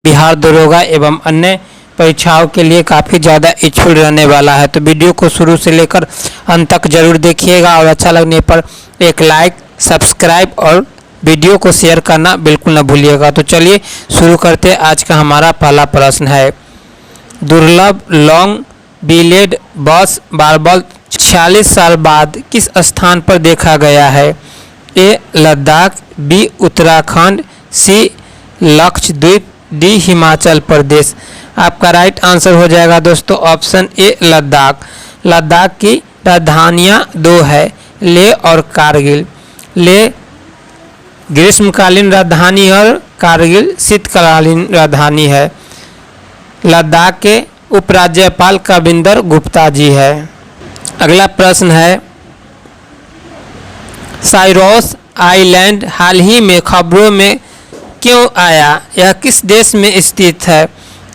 बिहार दरोगा एवं अन्य परीक्षाओं के लिए काफ़ी ज़्यादा इच्छुक रहने वाला है। तो वीडियो को शुरू से लेकर अंत तक जरूर देखिएगा और अच्छा लगने पर एक लाइक, सब्सक्राइब और वीडियो को शेयर करना बिल्कुल न भूलिएगा। तो चलिए शुरू करते हैं। आज का हमारा पहला प्रश्न है, दुर्लभ लॉन्ग बिलेड बस बारबल 46 साल बाद किस स्थान पर देखा गया है? ए लद्दाख, बी उत्तराखंड, सी लक्षद्वीप, डी हिमाचल प्रदेश। आपका राइट आंसर हो जाएगा दोस्तों ऑप्शन ए लद्दाख। लद्दाख की राजधानियाँ दो है, लेह और कारगिल। लेह ग्रीष्मकालीन राजधानी और कारगिल शीतकालीन राजधानी है। लद्दाख के उपराज्यपाल कविंदर गुप्ता जी है। अगला प्रश्न है, साइरोस आइलैंड हाल ही में खबरों में क्यों आया? यह किस देश में स्थित है?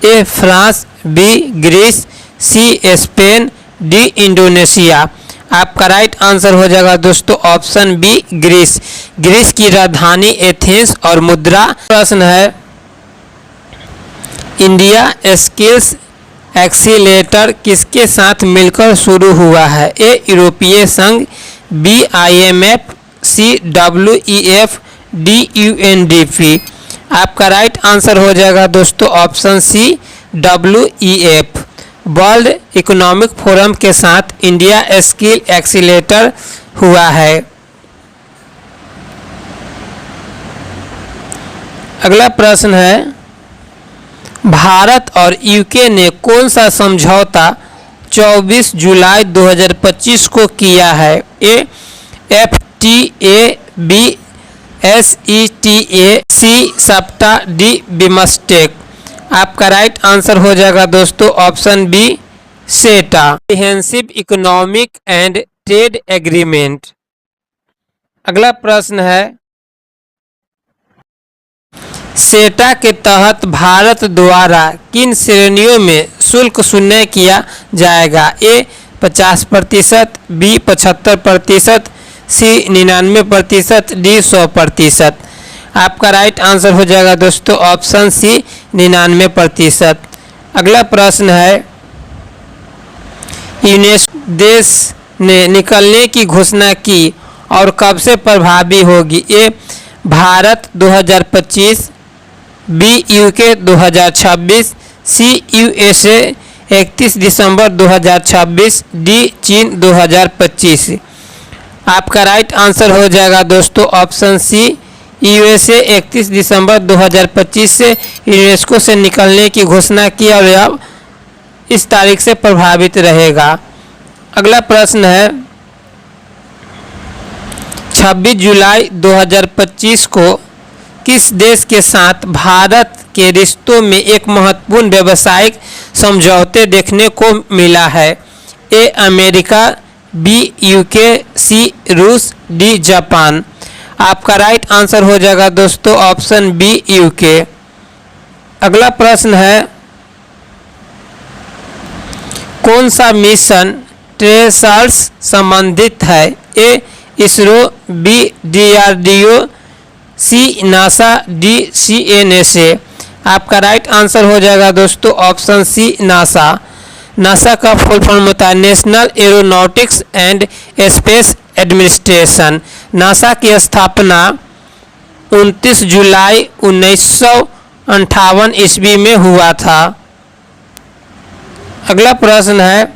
A France, B Greece, C Spain, D Indonesia. आपका राइट आंसर हो जाएगा दोस्तों ऑप्शन बी ग्रीस। ग्रीस की राजधानी एथेंस और मुद्रा। प्रश्न है, इंडिया स्किल्स एक्सीलेटर किसके साथ मिलकर शुरू हुआ है? ए यूरोपीय संघ, B IMF, C WEF, D UNDP। आपका राइट आंसर हो जाएगा दोस्तों option C WEF। World economic forum के साथ इंडिया स्किल एक्सीलेटर हुआ है। अगला प्रश्न है, भारत और यूके ने कौन सा समझौता 24 जुलाई 2025 को किया है? ए FTA, बी SETA, सी सप्टा, डी बिमस्टेक। आपका राइट आंसर हो जाएगा दोस्तों ऑप्शन बी सेटा, comprehensive economic and trade agreement. अगला प्रश्न है, सेटा के तहत भारत द्वारा किन श्रेणियों में शुल्क शून्य किया जाएगा? ए 50%, बी 75%, सी 99%, डी 100%। आपका राइट आंसर हो जाएगा दोस्तों ऑप्शन सी 99%। अगला प्रश्न है, यूनेस्को देश ने निकलने की घोषणा की और कब से प्रभावी होगी? ए भारत 2025, बी यूके 2026, सी USA 31 दिसंबर 2026, डी चीन 2025। आपका राइट आंसर हो जाएगा दोस्तों ऑप्शन सी USA 31 दिसंबर 2025 से यूनेस्को से निकलने की घोषणा की और अब इस तारीख से प्रभावित रहेगा। अगला प्रश्न है, 26 जुलाई 2025 को किस देश के साथ भारत के रिश्तों में एक महत्वपूर्ण व्यावसायिक समझौते देखने को मिला है? ए अमेरिका, बी यूके, सी रूस, डी जापान। आपका राइट आंसर हो जाएगा दोस्तों ऑप्शन बी यूके। अगला प्रश्न है, कौन सा मिशन ट्रेसर्स संबंधित है? ए इसरो, बी DRDO, सी नासा, डी CNSA। आपका राइट आंसर हो जाएगा दोस्तों ऑप्शन सी नासा। नासा का फुल फॉर्म होता है national aeronautics and space administration. NASA की स्थापना 29 जुलाई 1958 ईस्वी में हुआ था। अगला प्रश्न है,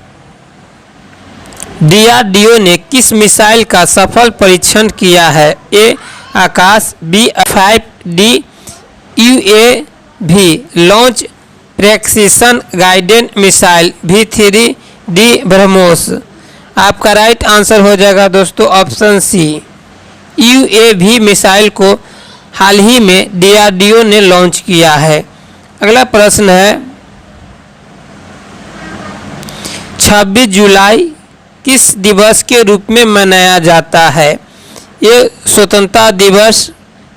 DRDO ने किस मिसाइल का सफल परीक्षण किया है? A Akash, B 5D UAV launch precision guided missile, V3D BrahMos. आपका राइट आंसर हो जाएगा दोस्तों ऑप्शन सी UAV मिसाइल को हाल ही में DRDO ने लॉन्च किया है। अगला प्रश्न है, 26 जुलाई किस दिवस के रूप में मनाया जाता है? ये स्वतंत्रता दिवस,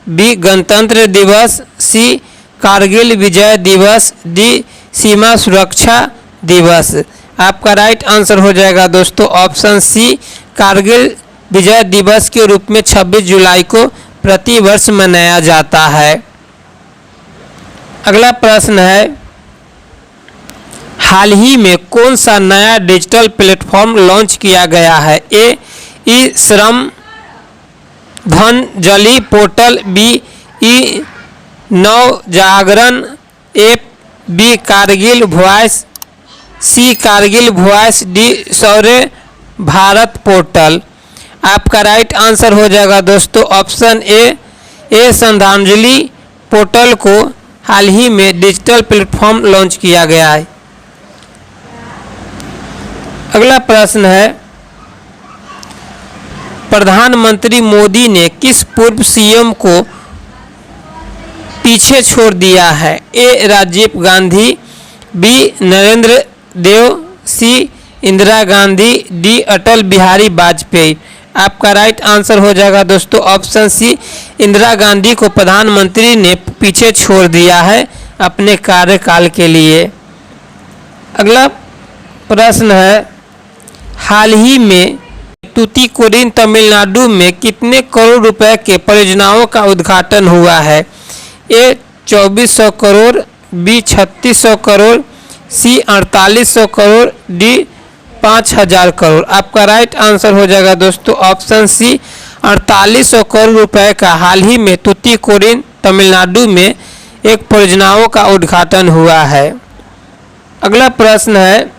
बी गणतंत्र दिवस, सी कारगिल विजय दिवस, डी सीमा सुरक्षा दिवस। आपका राइट आंसर हो जाएगा दोस्तों ऑप्शन सी कारगिल विजय दिवस के रूप में 26 जुलाई को प्रतिवर्ष मनाया जाता है। अगला प्रश्न है, हाल ही में कौन सा नया डिजिटल प्लेटफॉर्म लॉन्च किया गया है? ए ई श्रम धनजली पोर्टल, बी ई नव जागरण ऐप, बी कारगिल वॉइस, सी कारगिल वॉइस, डी शौर्य भारत पोर्टल। आपका राइट आंसर हो जाएगा दोस्तों ऑप्शन ए श्रद्धांजलि पोर्टल को हाल ही में डिजिटल प्लेटफॉर्म लॉन्च किया गया है। अगला प्रश्न है, प्रधानमंत्री मोदी ने किस पूर्व सीएम को पीछे छोड़ दिया है? ए राजीव गांधी, बी नरेंद्र देव, सी इंदिरा गांधी, डी अटल बिहारी वाजपेयी। आपका राइट आंसर हो जाएगा दोस्तों ऑप्शन सी, इंदिरा गांधी को प्रधानमंत्री ने पीछे छोड़ दिया है अपने कार्यकाल के लिए। अगला प्रश्न है, हाल ही में तूतीकोरिन तमिलनाडु में कितने करोड़ रुपए के परियोजनाओं का उद्घाटन हुआ है? ए 2400 करोड़, बी 3600 करोड़, सी 4800 करोड़, डी 5000 करोड़। आपका राइट आंसर हो जाएगा दोस्तों ऑप्शन सी, 4800 करोड़ रुपए का हाल ही में तूतीकोरिन तमिलनाडु में एक परियोजनाओं का उद्घाटन हुआ है। अगला प्रश्न है,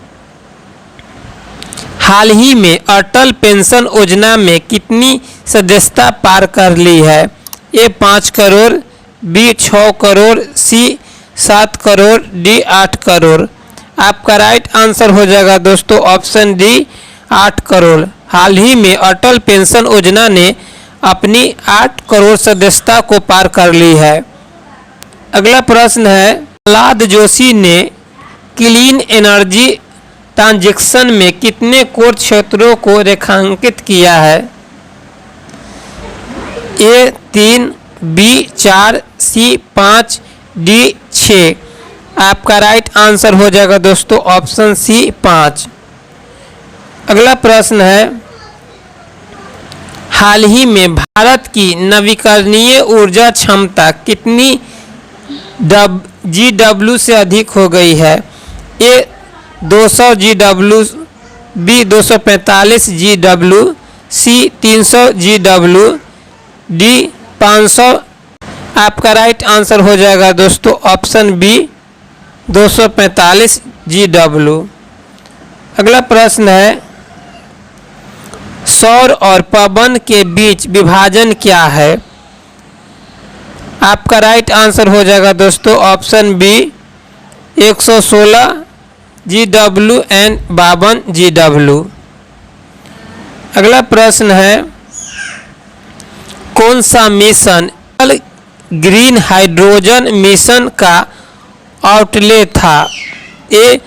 हाल ही में अटल पेंशन योजना में कितनी सदस्यता पार कर ली है? ए 5 करोड़, बी 6 करोड़, सी 7 करोड़, डी 8 करोड़। आपका राइट आंसर हो जाएगा दोस्तों ऑप्शन डी 8 करोड़। हाल ही में अटल पेंशन योजना ने अपनी 8 करोड़ सदस्यता को पार कर ली है। अगला प्रश्न है, प्रहलाद जोशी ने क्लीन एनर्जी ट्रांजैक्शन में कितने कोर क्षेत्रों को रेखांकित किया है? ए 3, बी 4, सी 5, डी 6। आपका राइट आंसर हो जाएगा दोस्तों ऑप्शन सी 5। अगला प्रश्न है, हाल ही में भारत की नवीकरणीय ऊर्जा क्षमता कितनी GW से अधिक हो गई है? ए 200 GW, बी 245 GW, सी 300 GW, डी 500। आपका राइट आंसर हो जाएगा दोस्तों ऑप्शन बी 245 GW। अगला प्रश्न है, सौर और पवन के बीच विभाजन क्या है? आपका राइट आंसर हो जाएगा दोस्तों option B 116 GW and 52 GW। अगला प्रश्न है, कौन सा मिशन ग्रीन हाइड्रोजन मिशन का आउटले था? A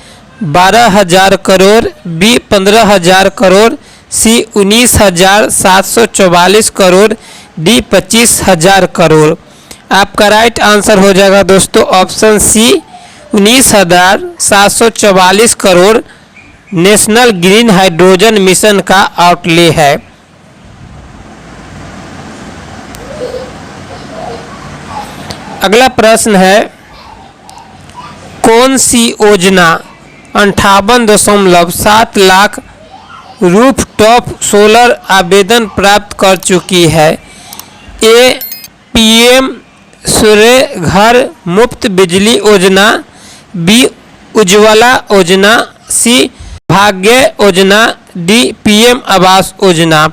12,000 crore, B 15,000 crore, C 19,744 crore, D 25,000 crore. आपका राइट आंसर हो जाएगा दोस्तों option C 19,744 crore national green hydrogen mission का आउटले है। अगला प्रश्न है, कौन सी योजना 58.7 लाख रूफटॉप सोलर आवेदन प्राप्त कर चुकी है? ए PM सूर्य घर मुफ्त बिजली योजना, बी उज्ज्वला योजना, सी भाग्य योजना, डी PM आवास योजना।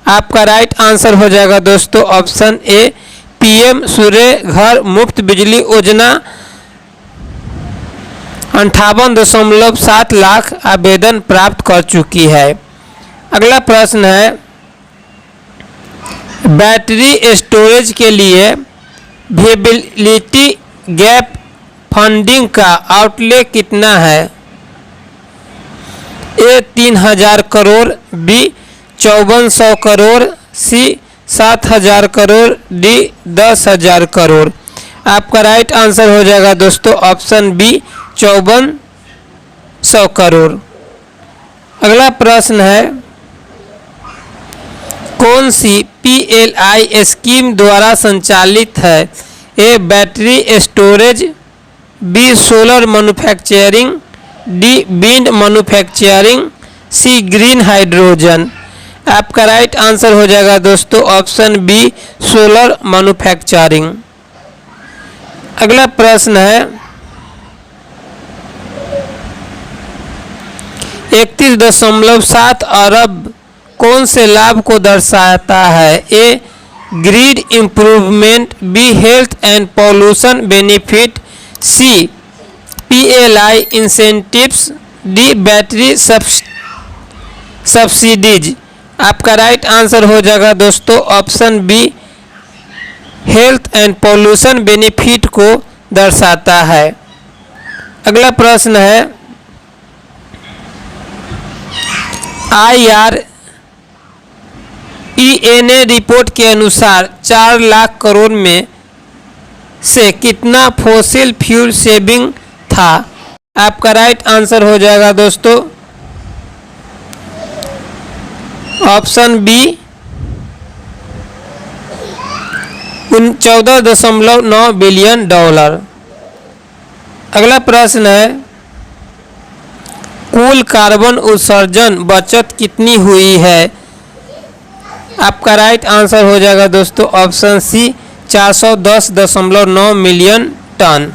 आपका राइट आंसर हो जाएगा दोस्तों ऑप्शन ए PM सूर्य घर मुफ्त बिजली योजना 58.7 लाख आवेदन प्राप्त कर चुकी है। अगला प्रश्न है, बैटरी स्टोरेज के लिए विजिबिलिटी गैप फंडिंग का आउटले कितना है? ए 3,000 करोड़, बी 5400 करोड़, सी 7,000 करोड़, डी 10,000 करोड़। आपका राइट आंसर हो जाएगा दोस्तों ऑप्शन बी 5400 करोड़। अगला प्रश्न है, कौन सी PLI स्कीम द्वारा संचालित है? A battery storage B solar manufacturing, D wind manufacturing, C green hydrogen. आपका राइट आंसर हो जाएगा दोस्तों ऑप्शन बी सोलर मैन्युफैक्चरिंग। अगला प्रश्न है 31.7 अरब कौन से लाभ को दर्शाता है? A grid improvement, B health and pollution benefit, C PLI incentives, D battery subsidies. आपका राइट आंसर हो जाएगा दोस्तों option B health and pollution benefit को दर्शाता है। अगला प्रश्न है IRENA रिपोर्ट के अनुसार 4 लाख करोड़ में से कितना फॉसिल फ्यूल सेविंग था? आपका राइट आंसर हो जाएगा दोस्तों ऑप्शन बी 14.9 बिलियन डॉलर। अगला प्रश्न है कुल कार्बन उत्सर्जन बचत कितनी हुई है? आपका राइट आंसर हो जाएगा दोस्तों ऑप्शन सी 410.9 मिलियन टन।